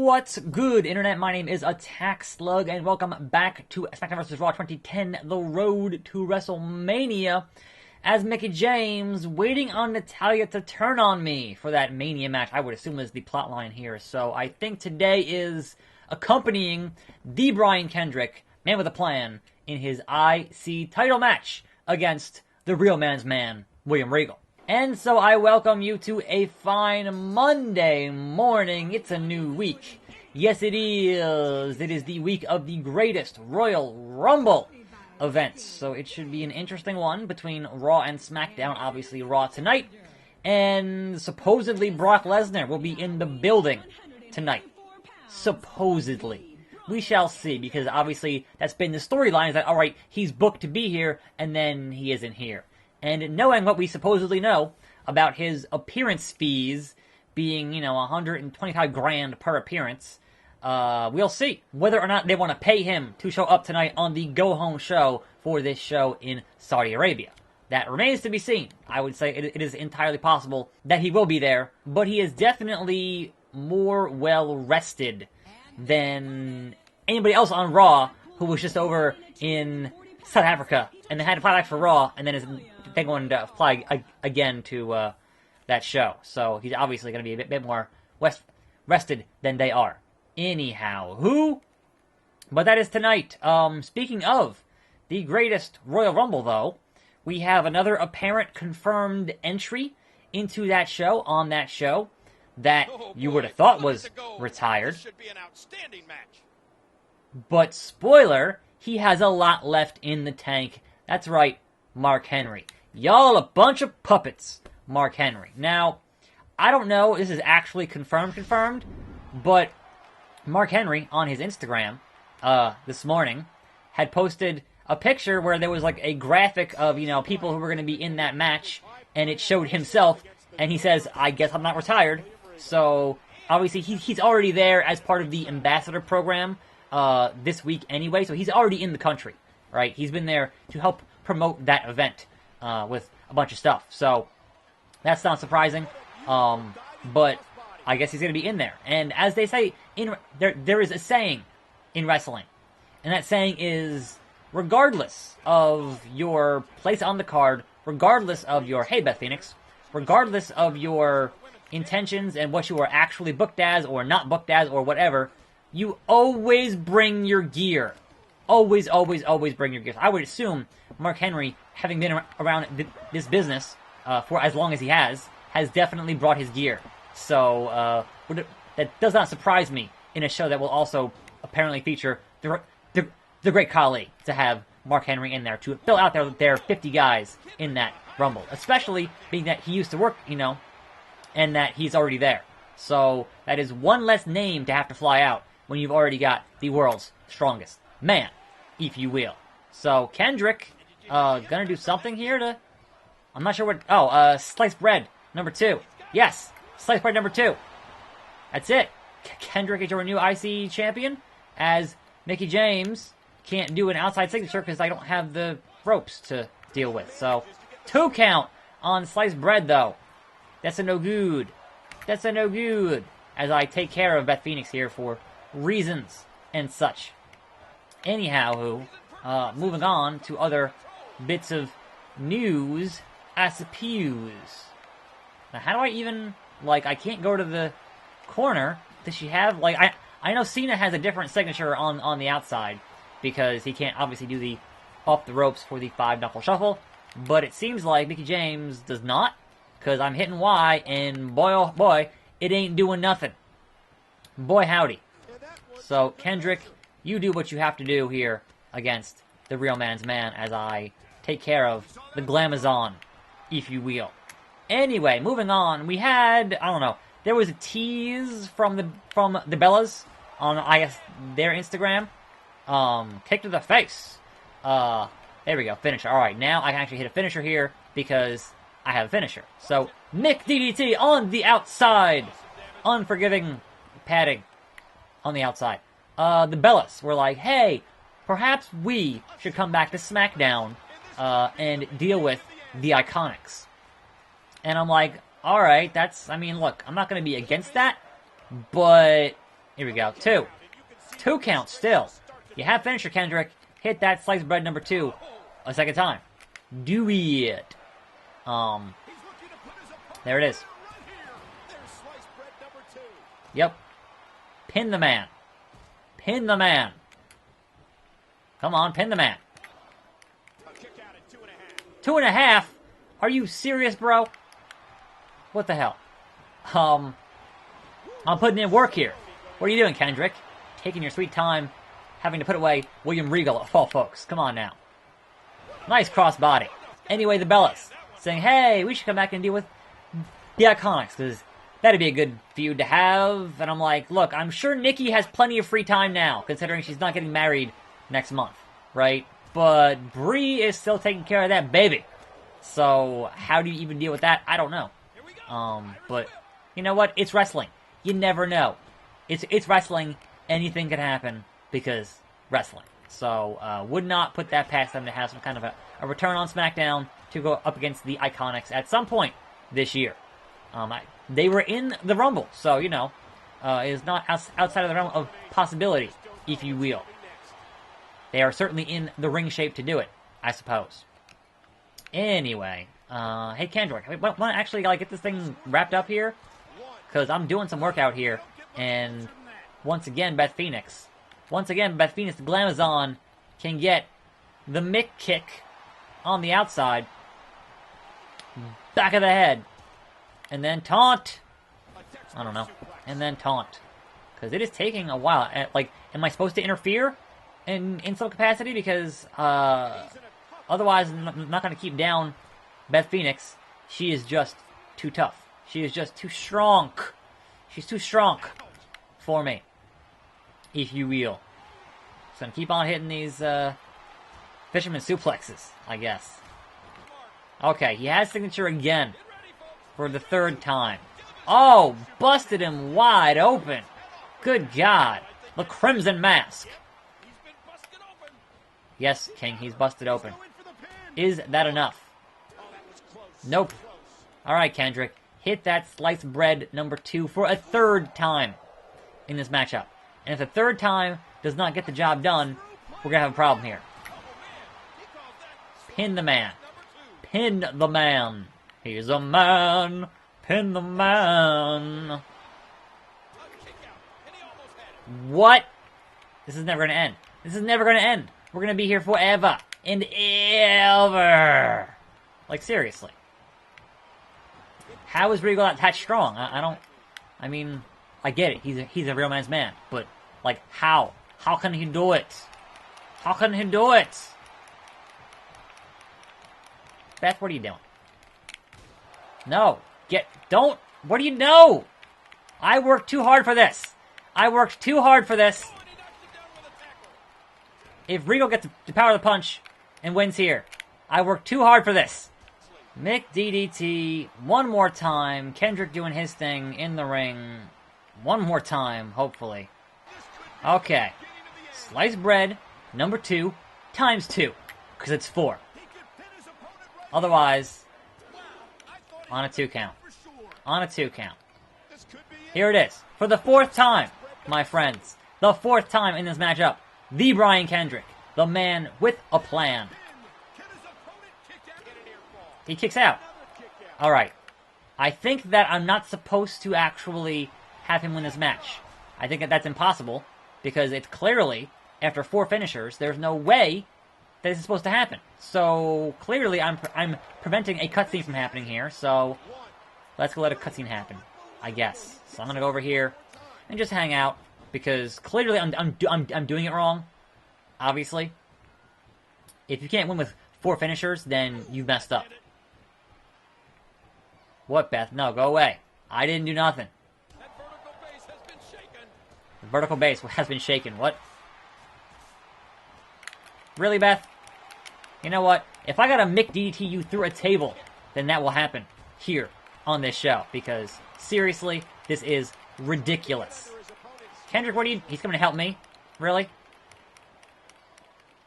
What's good, Internet? My name is Attack Slug, and welcome back to SmackDown vs. Raw 2010, the road to WrestleMania, as Mickie James waiting on Natalya to turn on me for that Mania match, I would assume is the plotline here. So I think today is accompanying the Brian Kendrick, Man with a Plan, in his IC title match against the real man's man, William Regal. And so I welcome you to a fine Monday morning. It's a new week. Yes, it is. It is the week of the greatest Royal Rumble events. So it should be an interesting one between Raw and SmackDown. Obviously, Raw tonight. And supposedly Brock Lesnar will be in the building tonight. Supposedly. We shall see, because obviously that's been the storyline, is that, alright, he's booked to be here, and then he isn't here. And knowing what we supposedly know about his appearance fees being, $125,000 per appearance, we'll see whether or not they want to pay him to show up tonight on the go-home show for this show in Saudi Arabia. That remains to be seen. I would say it is entirely possible that he will be there, but he is definitely more well-rested than anybody else on Raw who was just over in South Africa and then had to fly back for Raw and then is going to fly again to that show. So he's obviously going to be a bit more rested than they are. Anyhow, but that is tonight. Speaking of the greatest Royal Rumble, though, we have another apparent confirmed entry into that show, on that show, that you would have thought was retired. Should be an outstanding match. But spoiler, he has a lot left in the tank. That's right, Mark Henry. Y'all a bunch of puppets, Mark Henry. Now, I don't know if this is actually confirmed, but Mark Henry on his Instagram this morning had posted a picture where there was like a graphic of, people who were going to be in that match, and it showed himself, and he says, I guess I'm not retired. So, obviously, he's already there as part of the ambassador program this week anyway, so he's already in the country, right? He's been there to help promote that event with a bunch of stuff. So, that's not surprising, but I guess he's going to be in there. And as they say, there is a saying in wrestling, and that saying is, regardless of your place on the card, regardless of your, hey Beth Phoenix, regardless of your intentions and what you are actually booked as or not booked as or whatever, you always bring your gear. Always, always, always bring your gear. I would assume Mark Henry, having been around this business for as long as he has definitely brought his gear. So that does not surprise me in a show that will also apparently feature the Great Khali, to have Mark Henry in there to fill out their 50 guys in that Rumble. Especially being that he used to work, and that he's already there. So that is one less name to have to fly out when you've already got the world's strongest man, if you will. So Kendrick, gonna do something here to, I'm not sure what, sliced bread, number 2. Yes, sliced bread number 2. That's it. Kendrick is your new IC champion, as Mickie James can't do an outside signature because I don't have the ropes to deal with. So, 2 count on sliced bread, though. That's a no good. That's a no good. As I take care of Beth Phoenix here for reasons and such. Anyhow, moving on to other bits of news, I suppose. Now, how do I even, I can't go to the corner. Does she have, I know Cena has a different signature on the outside, because he can't obviously do the off the ropes for the 5-knuckle shuffle, but it seems like Mickie James does not, because I'm hitting Y, and boy oh boy, it ain't doing nothing. Boy howdy. So, Kendrick, you do what you have to do here against the real man's man, as I take care of the Glamazon, if you will. Anyway, moving on, we had, I don't know, there was a tease from the Bellas on, I guess, their Instagram. Kick to the face. There we go, finisher. Alright, now I can actually hit a finisher here because I have a finisher. So, Mick DDT on the outside. Unforgiving padding on the outside. The Bellas were like, hey, perhaps we should come back to SmackDown and deal with the Iconics. And I'm like, alright, look, I'm not going to be against that, but Here we go. 2. 2 count still. You have finisher, Kendrick. Hit that sliced bread number 2 a second time. Do it. There it is. Yep. Pin the man. Pin the man. Come on, pin the man. 2.5? Are you serious, bro? What the hell? I'm putting in work here. What are you doing, Kendrick? Taking your sweet time, having to put away William Regal of all folks. Come on now. Nice crossbody. Anyway, the Bellas saying, hey, we should come back and deal with the Iconics, because that'd be a good feud to have. And I'm like, look, I'm sure Nikki has plenty of free time now, considering she's not getting married next month, right? But Brie is still taking care of that baby. So how do you even deal with that? I don't know. But you know what? It's wrestling. You never know. It's wrestling. Anything can happen because wrestling. So would not put that past them to have some kind of a return on SmackDown to go up against the Iconics at some point this year. They were in the Rumble, so you know, it is not outside of the realm of possibility, if you will. They are certainly in the ring shape to do it, I suppose. Anyway, hey Kendrick, want to actually get this thing wrapped up here? Because I'm doing some work out here, and once again, Beth Phoenix, the Glamazon, can get the Mick kick on the outside, back of the head, and then taunt. I don't know, and then taunt, because it is taking a while. Am I supposed to interfere in some capacity? Because otherwise, I'm not going to keep down Beth Phoenix. She is just too tough. She is just too strong. She's too strong for me, if you will. So I'm keep on hitting these fisherman suplexes, I guess. Okay, he has signature again for the 3rd time. Oh, busted him wide open. Good God. The Crimson Mask. Yes, King, he's busted open. Is that enough? Nope. Alright, Kendrick. Hit that sliced bread number 2 for a 3rd time in this matchup. And if the 3rd time does not get the job done, we're going to have a problem here. Pin the man. Pin the man. He's a man. Pin the man. What? This is never going to end. This is never going to end. We're going to be here forever and ever. Like, seriously. How is Regal that strong? I mean, I get it. He's a real man's man. But, like, how? How can he do it? How can he do it? Beth, what are you doing? No. Don't. What do you know? I worked too hard for this. I worked too hard for this. If Regal gets the power of the punch and wins here, I worked too hard for this. Mick DDT, one more time. Kendrick doing his thing in the ring. One more time, hopefully. Okay. Sliced bread, number 2, times 2. Because it's 4. Otherwise, on a 2 count. On a 2 count. Here it is. For the 4th time, my friends. The 4th time in this matchup. The Brian Kendrick. The man with a plan. He kicks out. Alright. I think that I'm not supposed to actually have him win this match. I think that that's impossible, because it's clearly, after 4 finishers, there's no way that this is supposed to happen. So, clearly, I'm preventing a cutscene from happening here, so let's go let a cutscene happen, I guess. So I'm gonna go over here and just hang out, because clearly I'm doing it wrong, obviously. If you can't win with 4 finishers, then you've messed up. What, Beth? No, go away. I didn't do nothing. The vertical base has been shaken. What? Really, Beth? You know what? If I gotta Mick DDT you through a table, then that will happen here on this show. Because, seriously, this is ridiculous. Kendrick, what are you... He's coming to help me? Really?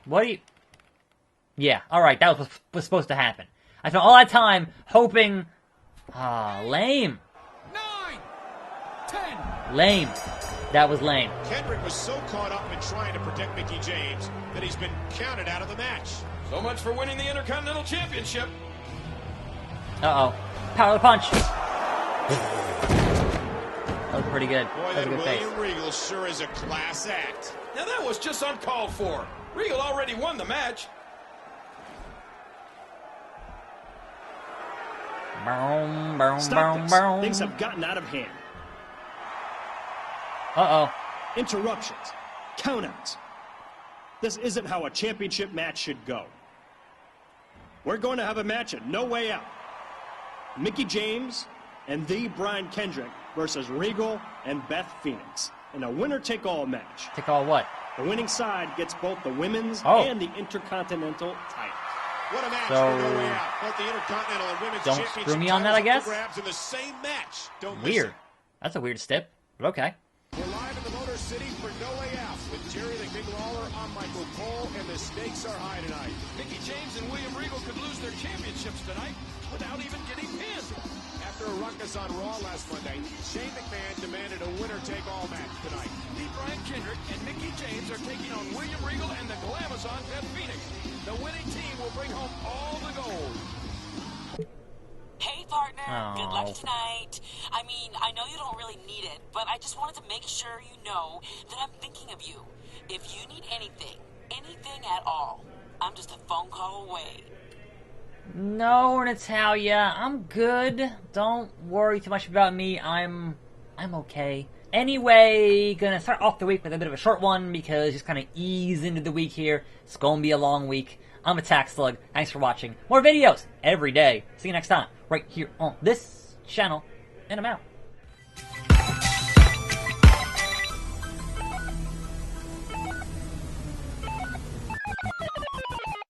What are you... Yeah, alright, that was supposed to happen. I spent all that time hoping... Ah, lame. 9, 10. Lame. That was lame. Kendrick was so caught up in trying to protect Mickie James that he's been counted out of the match. So much for winning the Intercontinental Championship. Uh-oh. Power of the punch. That was pretty good. Boy, That was a that good face. William Regal sure is a class act. Now that was just uncalled for. Regal already won the match. Boom, boom, Stop boom, this. boom. Things have gotten out of hand. Uh-oh. Interruptions. Countouts. This isn't how a championship match should go. We're going to have a match at No Way Out. Mickie James and the Brian Kendrick versus Regal and Beth Phoenix in a winner-take-all match. Take all what? The winning side gets both the women's Oh. and the Intercontinental titles. What a match So, for No Way Out. Both the Intercontinental and Women's don't Championship screw me on that, I titles up guess? for grabs in the same match. Don't miss Weird. it. That's a weird step, but okay. We're live in the Motor City for No Way Out with Jerry the King Lawler. I'm Michael Cole, and the stakes are high tonight. Mickie James and William Regal could lose their championships tonight without even getting pinned. After a ruckus on Raw last Monday, Shane McMahon demanded a winner-take-all match tonight. The Brian Kendrick and Mickie James are taking on William Regal and the Glamazon Beth Phoenix. The winning team will bring home all the gold. Hey, partner. Good luck Aw. tonight. I mean, I know you don't really need it, but I just wanted to make sure you know that I'm thinking of you. If you need anything at all, I'm just a phone call away. No, Natalia, I'm good. Don't worry too much about me. I'm okay. Anyway, gonna start off the week with a bit of a short one because just kind of ease into the week here. It's gonna be a long week. I'm Attack Slug. Thanks for watching. More videos every day. See you next time, right here on this channel, and I'm out.